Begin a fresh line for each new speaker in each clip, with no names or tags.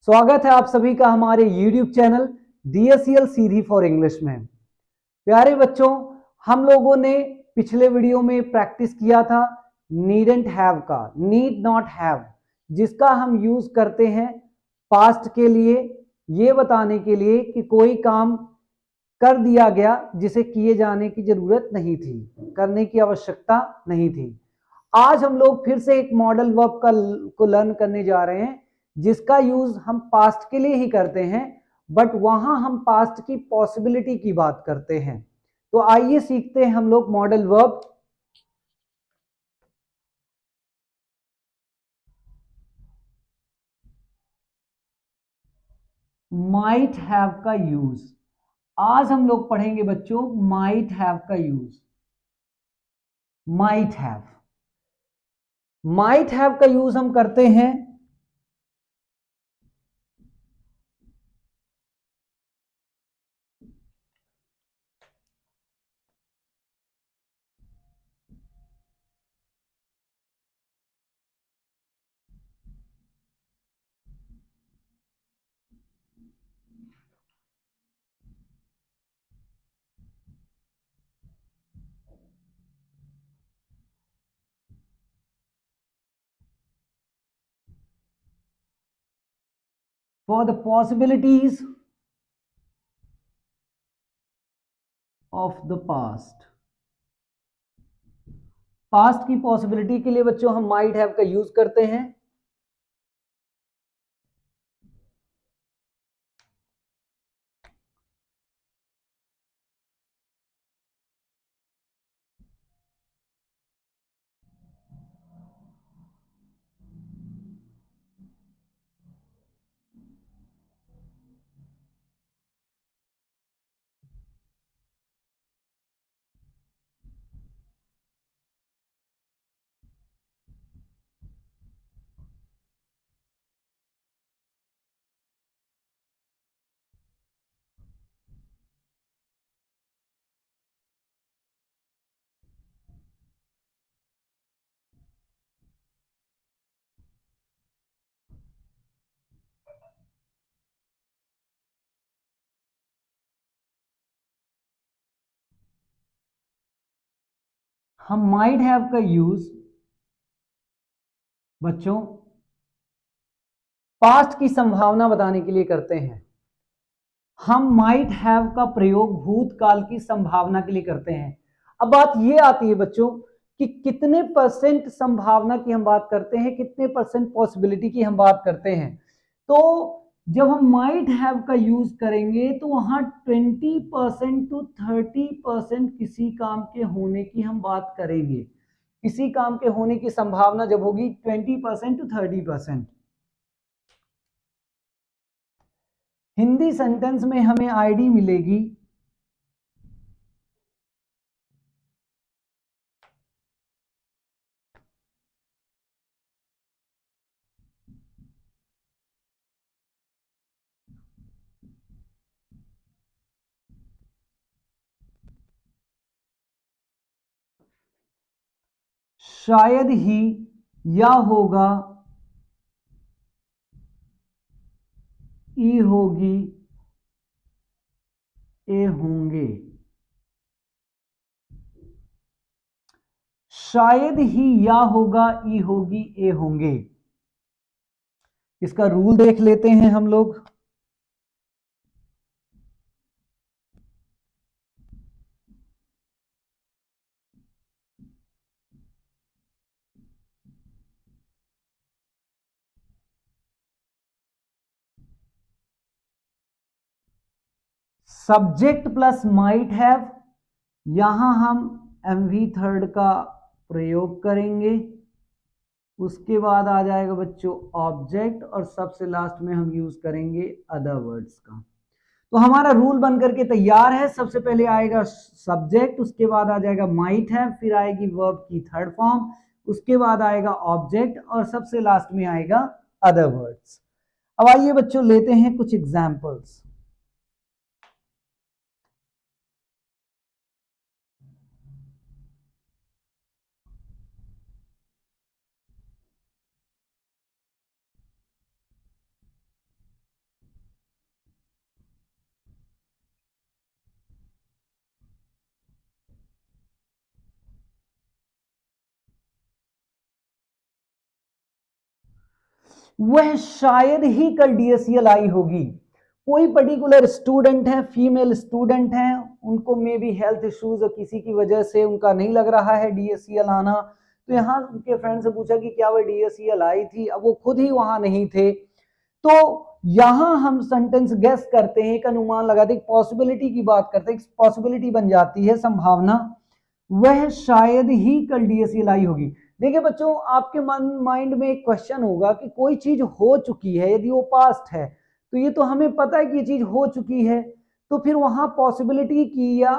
स्वागत है आप सभी का हमारे YouTube channel DSEL Sidhi for English में। प्यारे बच्चों, हम लोगों ने पिछले वीडियो में प्रैक्टिस किया था नीडेंट हैव का, नीड नॉट हैव, जिसका हम यूज करते हैं पास्ट के लिए, ये बताने के लिए कि कोई काम कर दिया गया जिसे किए जाने की जरूरत नहीं थी, करने की आवश्यकता नहीं थी। आज हम लोग फिर से एक मॉडल वर्ब को लर्न करने जा रहे हैं जिसका यूज हम पास्ट के लिए ही करते हैं, बट वहां हम पास्ट की पॉसिबिलिटी की बात करते हैं। तो आइए सीखते हैं हम लोग मॉडल वर्ब। माइट हैव का यूज आज हम लोग पढ़ेंगे बच्चों। माइट हैव का use, might have, might have का यूज हम करते हैं for the possibilities of the past. Past की पॉसिबिलिटी के लिए बच्चों हम माइट हैव का यूज करते हैं। हम माइट हैव का यूज बच्चों पास्ट की संभावना बताने के लिए करते हैं। हम माइट हैव का प्रयोग भूतकाल की संभावना के लिए करते हैं। अब बात यह आती है बच्चों कि कितने परसेंट संभावना की हम बात करते हैं, कितने परसेंट पॉसिबिलिटी की हम बात करते हैं। तो जब हम माइट हैव का यूज करेंगे तो वहां 20% to 30% किसी काम के होने की हम बात करेंगे। किसी काम के होने की संभावना जब होगी 20% to 30%। हिंदी सेंटेंस में हमें आईडी मिलेगी शायद ही, या होगा, ई होगी, ए होंगे। शायद ही, या होगा, ई होगी, ए होंगे। इसका रूल देख लेते हैं हम लोग। सब्जेक्ट प्लस माइट हैव, यहां हम एमवी थर्ड का प्रयोग करेंगे। उसके बाद आ जाएगा बच्चों ऑब्जेक्ट, और सबसे लास्ट में हम यूज करेंगे अदर वर्ड्स का। तो हमारा रूल बनकर के तैयार है। सबसे पहले आएगा सब्जेक्ट, उसके बाद आ जाएगा माइट हैव, फिर आएगी वर्ब की थर्ड फॉर्म, उसके बाद आएगा ऑब्जेक्ट, और सबसे लास्ट में आएगा अदर वर्ड्स। अब आइए बच्चों लेते हैं कुछ एग्जाम्पल्स। वह शायद ही कल डीएससीएल आई होगी। कोई पर्टिकुलर स्टूडेंट है, फीमेल स्टूडेंट हैं, उनको मे बी हेल्थ इश्यूज और किसी की वजह से उनका नहीं लग रहा है डीएससीएल आना, तो यहाँ उनके फ्रेंड से पूछा कि क्या वह डीएससीएल आई थी, अब वो खुद ही वहां नहीं थे, तो यहां हम सेंटेंस गेस करते हैं, एक अनुमान लगाते हैं, पॉसिबिलिटी की बात करते हैं, पॉसिबिलिटी बन जाती है, संभावना, वह शायद ही कल डीएससीएल आई होगी। देखिए बच्चों, आपके माइंड में एक क्वेश्चन होगा कि कोई चीज हो चुकी है, यदि वो पास्ट है तो ये तो हमें पता है कि ये चीज हो चुकी है, तो फिर वहां पॉसिबिलिटी की या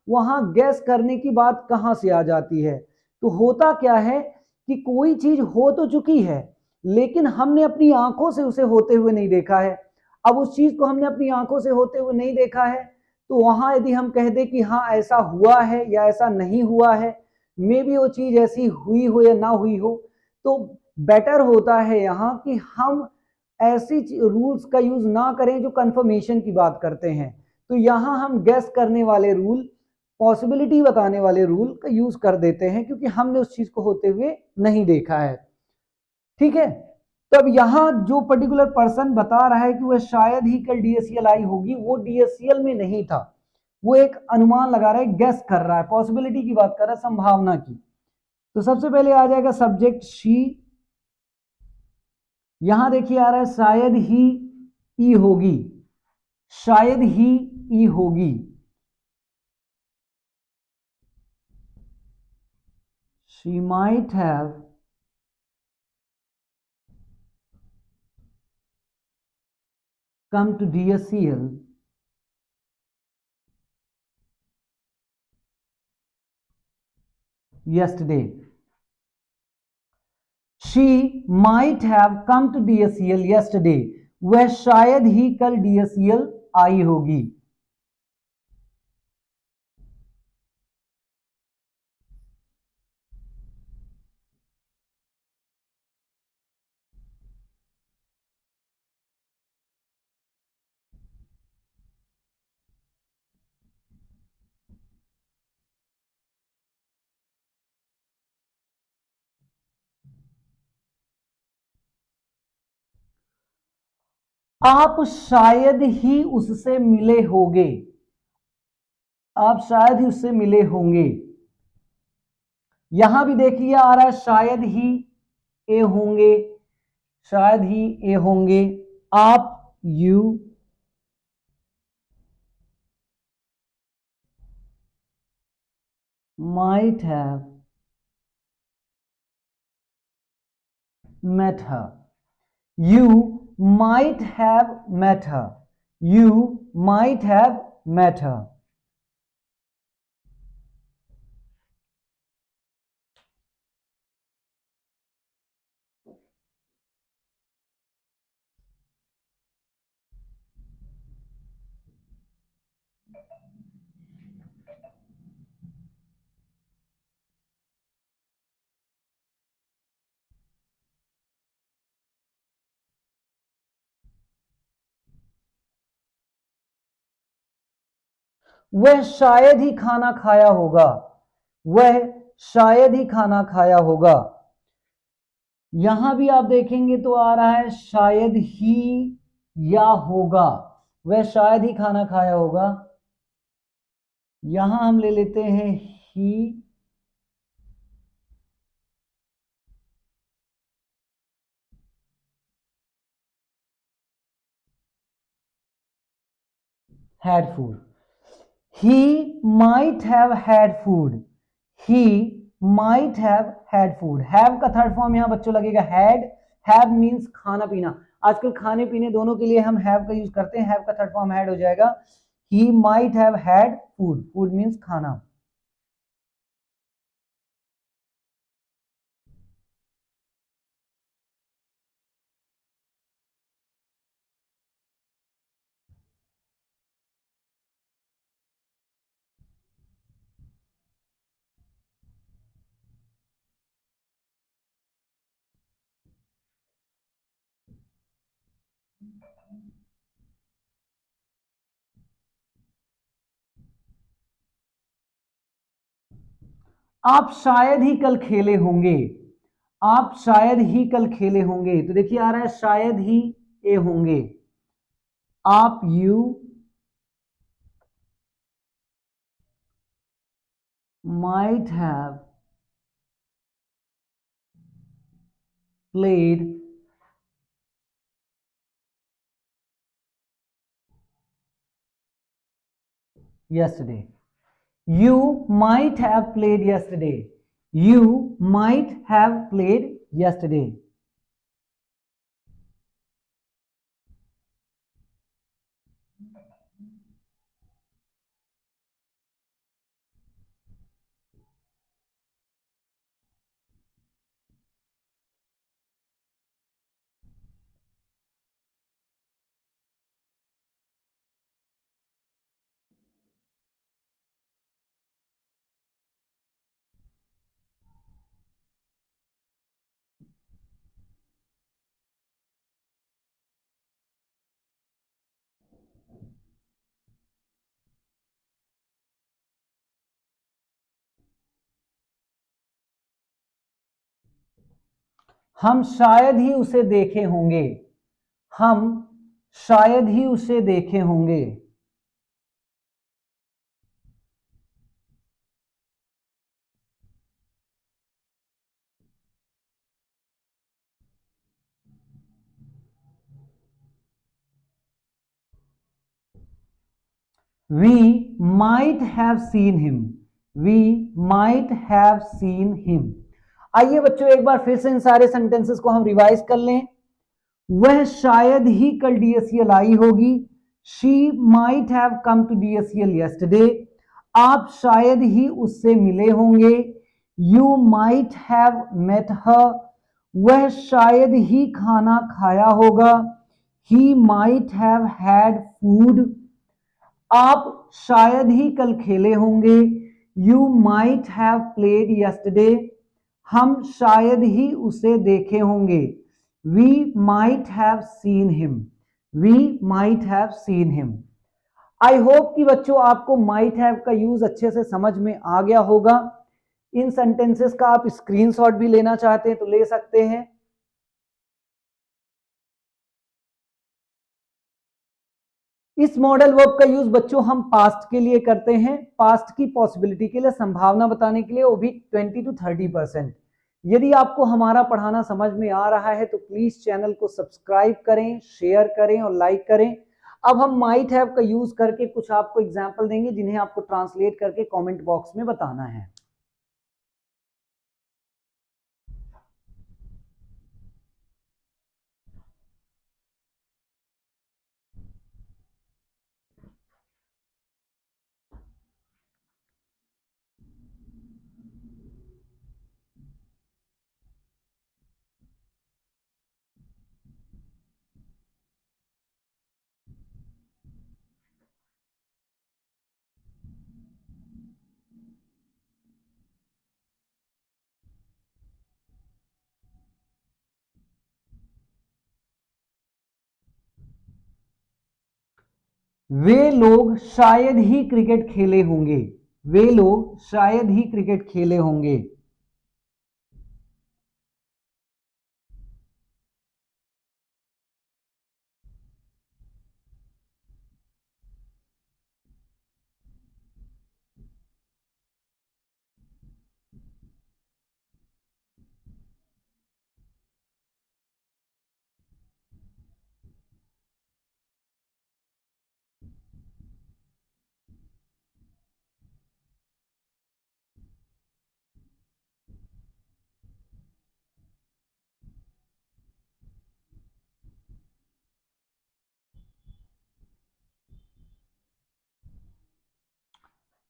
वहां गैस करने की बात कहां से आ जाती है। तो होता क्या है कि कोई चीज हो तो चुकी है लेकिन हमने अपनी आंखों से उसे होते हुए नहीं देखा है। अब उस चीज को हमने अपनी आंखों से होते हुए नहीं देखा है, तो वहां यदि हम कह दें कि हाँ ऐसा हुआ है या ऐसा नहीं हुआ है, मे बी वो चीज ऐसी हुई हो या ना हुई हो, तो बेटर होता है यहाँ कि हम ऐसी रूल्स का यूज ना करें जो कंफर्मेशन की बात करते हैं। तो यहां हम गेस करने वाले रूल, पॉसिबिलिटी बताने वाले रूल का यूज कर देते हैं क्योंकि हमने उस चीज को होते हुए नहीं देखा है। ठीक है, तो अब यहां जो पर्टिकुलर पर्सन बता रहा है कि वह शायद ही कल डीएससीएल आई होगी, वो डीएससीएल में नहीं था, वो एक अनुमान लगा रहा है, गेस कर रहा है, पॉसिबिलिटी की बात कर रहा है, संभावना की। तो सबसे पहले आ जाएगा सब्जेक्ट शी। यहां देखिए आ रहा है शायद ही ई होगी, शायद ही ई होगी, she might have come to DSCL yesterday. She might have come to DSCL yesterday. वह शायद ही कल DSCL आई होगी। आप शायद ही उससे मिले होंगे, आप शायद ही उससे मिले होंगे। यहां भी देखिए आ रहा है शायद ही ए होंगे, शायद ही ए होंगे। आप, you might have met her, you might have met her, you might have met her। वह शायद ही खाना खाया होगा, वह शायद ही खाना खाया होगा। यहां भी आप देखेंगे तो आ रहा है शायद ही या होगा, वह शायद ही खाना खाया होगा। यहां हम ले लेते हैं ही had food, he might have had food, he might have had food। have का थर्ड फॉर्म यहां बच्चों लगेगा had, have मींस खाना पीना, आजकल खाने पीने दोनों के लिए हम have का यूज करते हैं, have का थर्ड फॉर्म had हो जाएगा। he might have had food, food means खाना। आप शायद ही कल खेले होंगे, आप शायद ही कल खेले होंगे, तो देखिए आ रहा है शायद ही ए होंगे। आप you might have played yesterday. You might have played yesterday. You might have played yesterday. हम शायद ही उसे देखे होंगे। हम शायद ही उसे देखे होंगे। We might have seen him. We might have seen him. आइए बच्चों एक बार फिर से इन सारे सेंटेंसेस को हम रिवाइज कर लें। वह शायद ही कल डीएससीएल आई होगी। She might have come to DSCL yesterday. आप शायद ही उससे मिले होंगे। You might have met her. वह शायद ही खाना खाया होगा। He might have had food. आप शायद ही कल खेले होंगे। You might have played yesterday. हम शायद ही उसे देखे होंगे। We might have seen him. We might have seen him. I hope कि बच्चों आपको माइट हैव का यूज अच्छे से समझ में आ गया होगा। इन सेंटेंसेस का आप स्क्रीनशॉट भी लेना चाहते हैं तो ले सकते हैं। इस मॉडल वर्ब का यूज बच्चों हम पास्ट के लिए करते हैं, पास्ट की पॉसिबिलिटी के लिए, संभावना बताने के लिए, वो भी 20 to 30%। यदि आपको हमारा पढ़ाना समझ में आ रहा है तो प्लीज चैनल को सब्सक्राइब करें, शेयर करें और लाइक करें। अब हम माइट हैव का यूज करके कुछ आपको एग्जाम्पल देंगे जिन्हें आपको ट्रांसलेट करके कॉमेंट बॉक्स में बताना है। वे लोग शायद ही क्रिकेट खेले होंगे। वे लोग शायद ही क्रिकेट खेले होंगे।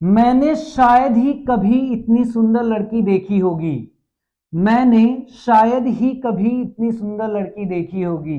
मैंने शायद ही कभी इतनी सुंदर लड़की देखी होगी। मैंने शायद ही कभी इतनी सुंदर लड़की देखी होगी।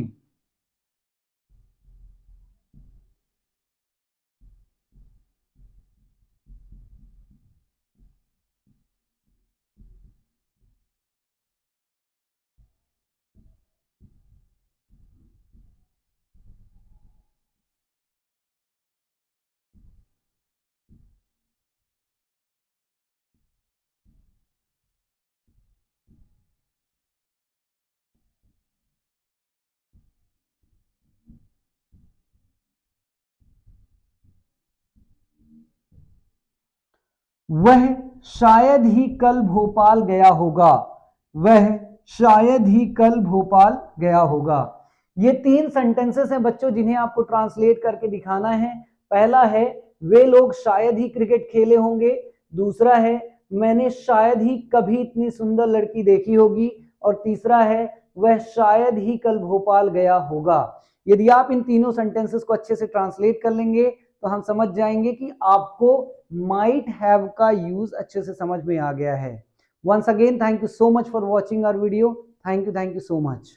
वह शायद ही कल भोपाल गया होगा, वह शायद ही कल भोपाल गया होगा। ये 3 सेंटेंसेस हैं बच्चों जिन्हें आपको ट्रांसलेट करके दिखाना है। पहला है वे लोग शायद ही क्रिकेट खेले होंगे, दूसरा है मैंने शायद ही कभी इतनी सुंदर लड़की देखी होगी, और तीसरा है वह शायद ही कल भोपाल गया होगा। यदि आप इन तीनों सेंटेंसेस को अच्छे से ट्रांसलेट कर लेंगे तो हम समझ जाएंगे कि आपको माइट हैव का यूज अच्छे से समझ में आ गया है। Once again thank you so much for watching our video. Thank you so much.